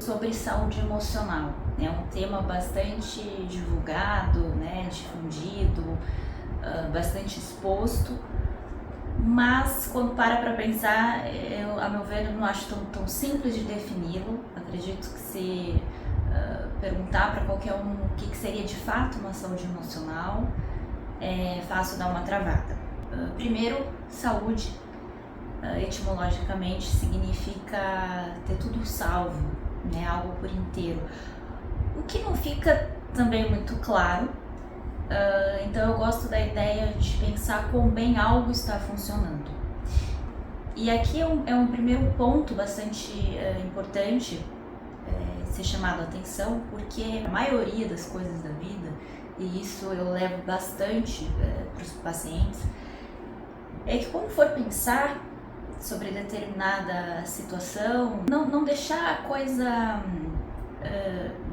sobre saúde emocional. É um tema bastante divulgado, né, difundido, bastante exposto, mas quando para pensar, a meu ver, eu não acho tão simples de defini-lo. Acredito que se perguntar para qualquer um o que seria de fato uma saúde emocional, é fácil dar uma travada. Primeiro, saúde, etimologicamente, significa ter tudo salvo, né, algo por inteiro. O que não fica também muito claro, então eu gosto da ideia de pensar quão bem algo está funcionando. E aqui é um primeiro ponto bastante importante ser chamado a atenção, porque a maioria das coisas da vida, e isso eu levo bastante para os pacientes, é que quando for pensar sobre determinada situação, não deixar a coisa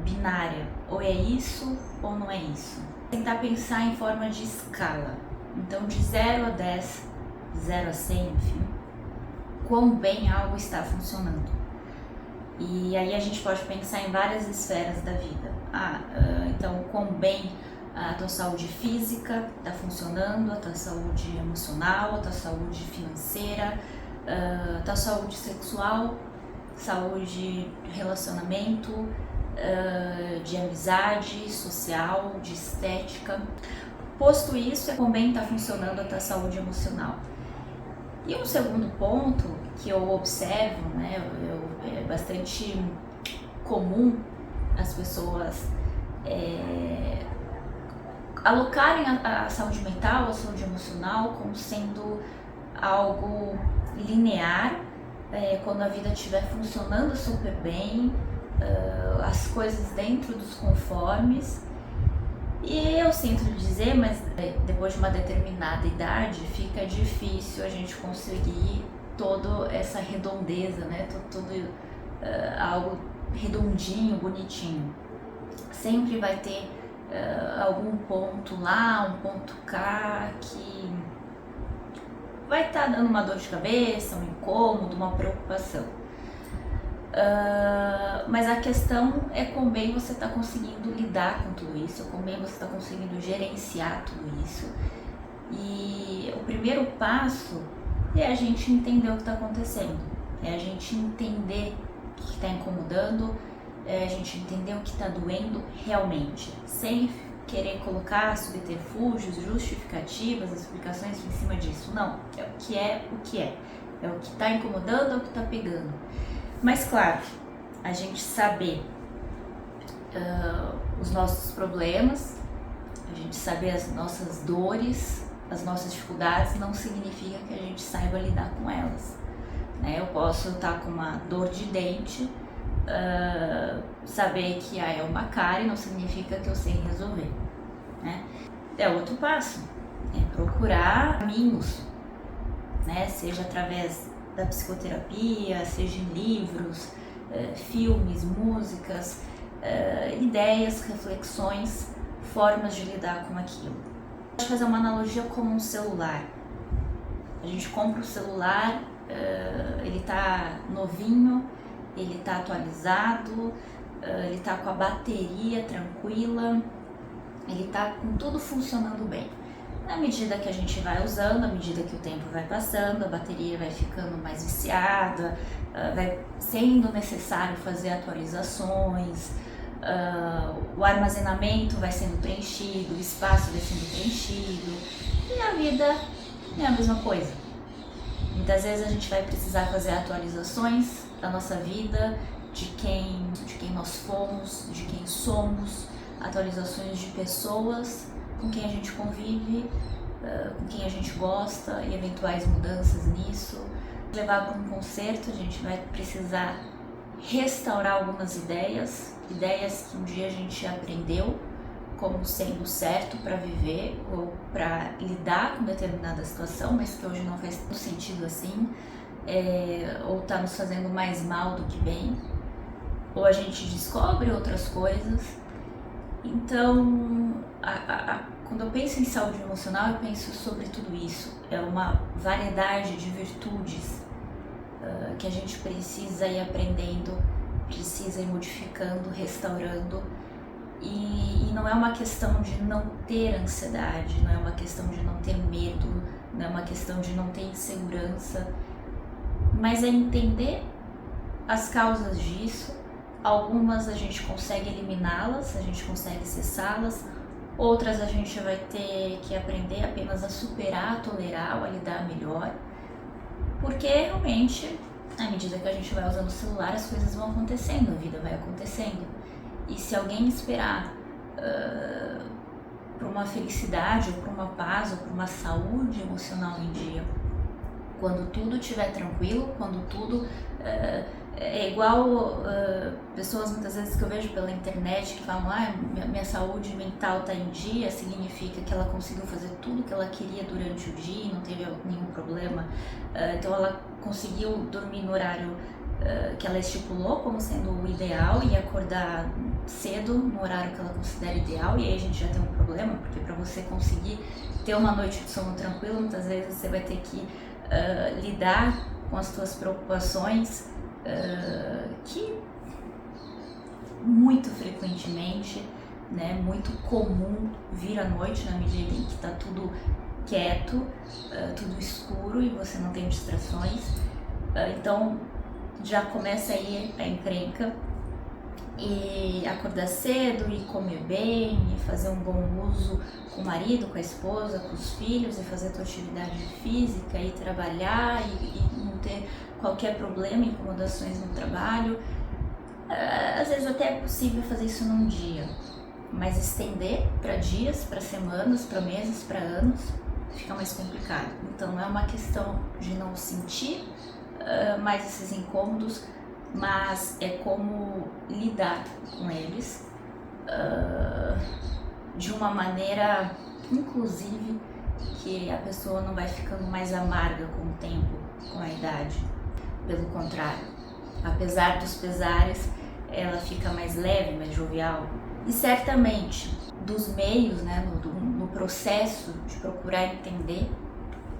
binária, ou é isso ou não é isso. Tentar pensar em forma de escala, então de 0 a 10, 0 a 100, enfim, quão bem algo está funcionando. E aí a gente pode pensar em várias esferas da vida. Então quão bem a tua saúde física está funcionando, a tua saúde emocional, a tua saúde financeira, a tua saúde sexual, saúde de relacionamento, de amizade, social, de estética. Posto isso, é como bem está funcionando a tua saúde emocional. E um segundo ponto que eu observo, né, é bastante comum as pessoas alocarem a saúde mental, a saúde emocional como sendo algo linear, quando a vida estiver funcionando super bem, as coisas dentro dos conformes. E eu sinto dizer, mas depois de uma determinada idade fica difícil a gente conseguir toda essa redondeza, né? Todo algo redondinho, bonitinho. Sempre vai ter algum ponto lá, um ponto cá, que vai estar dando uma dor de cabeça, um incômodo, uma preocupação. Mas a questão é como bem você está conseguindo lidar com tudo isso, como bem você está conseguindo gerenciar tudo isso. E o primeiro passo é a gente entender o que está acontecendo, é a gente entender o que está incomodando, é a gente entender o que está doendo realmente, sem querer colocar subterfúgios, justificativas, explicações em cima disso. Não, é o que é, é o que está incomodando, é o que está pegando. Mas claro, a gente saber os nossos problemas, a gente saber as nossas dores, as nossas dificuldades, não significa que a gente saiba lidar com elas, né? Eu posso estar com uma dor de dente, saber que é uma cárie não significa que eu sei resolver, né? É outro passo, é procurar caminhos, né? Seja através da psicoterapia, seja em livros, filmes, músicas, ideias, reflexões, formas de lidar com aquilo. Vou fazer uma analogia como um celular. A gente compra o celular, ele está novinho, ele está atualizado, ele está com a bateria tranquila, ele está com tudo funcionando bem. À medida que a gente vai usando, à medida que o tempo vai passando, a bateria vai ficando mais viciada, vai sendo necessário fazer atualizações, o armazenamento vai sendo preenchido, o espaço vai sendo preenchido, e a vida é a mesma coisa. Muitas vezes a gente vai precisar fazer atualizações da nossa vida, de quem nós fomos, de quem somos, atualizações de pessoas com quem a gente convive, com quem a gente gosta, e eventuais mudanças nisso. Levar para um concerto, a gente vai precisar restaurar algumas ideias que um dia a gente aprendeu como sendo certo para viver ou para lidar com determinada situação, mas que hoje não faz tanto sentido assim, ou está nos fazendo mais mal do que bem, ou a gente descobre outras coisas. Então, quando eu penso em saúde emocional, eu penso sobre tudo isso. É uma variedade de virtudes que a gente precisa ir aprendendo precisa ir modificando, restaurando. E não é uma questão de não ter ansiedade, não é uma questão de não ter medo, não é uma questão de não ter insegurança, mas é entender as causas disso. Algumas a gente consegue eliminá-las, a gente consegue cessá-las, outras a gente vai ter que aprender apenas a superar, a tolerar ou a lidar melhor, porque realmente, à medida que a gente vai usando o celular, as coisas vão acontecendo, a vida vai acontecendo. E se alguém esperar por uma felicidade, ou por uma paz, ou por uma saúde emocional em dia, quando tudo estiver tranquilo, quando tudo é igual pessoas muitas vezes que eu vejo pela internet que falam, minha saúde mental está em dia, significa que ela conseguiu fazer tudo que ela queria durante o dia e não teve nenhum problema, então ela conseguiu dormir no horário que ela estipulou como sendo o ideal e acordar cedo no horário que ela considera ideal, e aí a gente já tem um problema, porque para você conseguir ter uma noite de sono tranquilo, muitas vezes você vai ter que lidar com as suas preocupações, que muito frequentemente, né, muito comum vir à noite na medida em que está tudo quieto, tudo escuro e você não tem distrações, então já começa aí a encrenca. E acordar cedo e comer bem e fazer um bom uso com o marido, com a esposa, com os filhos, e fazer a tua atividade física e trabalhar e não ter qualquer problema, incomodações no trabalho. Às vezes até é possível fazer isso num dia, mas estender para dias, para semanas, para meses, para anos, fica mais complicado. Então não é uma questão de não sentir mais esses incômodos, mas é como lidar com eles de uma maneira, inclusive, que a pessoa não vai ficando mais amarga com o tempo, com a idade. Pelo contrário, apesar dos pesares, ela fica mais leve, mais jovial. E certamente, dos meios, né, no processo de procurar entender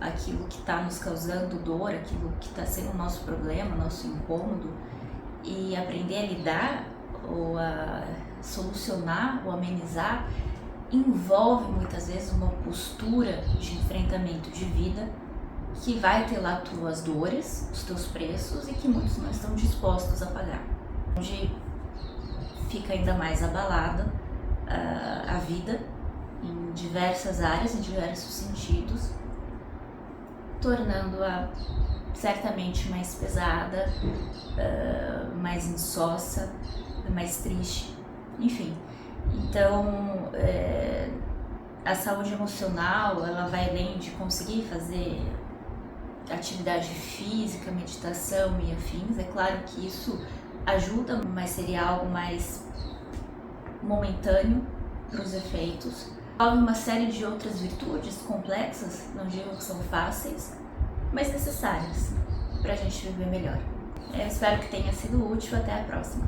aquilo que está nos causando dor, aquilo que está sendo o nosso problema, nosso incômodo, e aprender a lidar ou a solucionar ou amenizar, envolve muitas vezes uma postura de enfrentamento de vida que vai ter lá tuas dores, os teus preços, e que muitos não estão dispostos a pagar. Onde fica ainda mais abalada a vida em diversas áreas, em diversos sentidos, tornando-a certamente mais pesada, mais insossa, mais triste, enfim. Então, a saúde emocional, ela vai além de conseguir fazer atividade física, meditação e afins. É claro que isso ajuda, mas seria algo mais momentâneo para os efeitos. Há uma série de outras virtudes complexas, não digo que são fáceis, mas necessárias para a gente viver melhor. Eu espero que tenha sido útil. Até a próxima.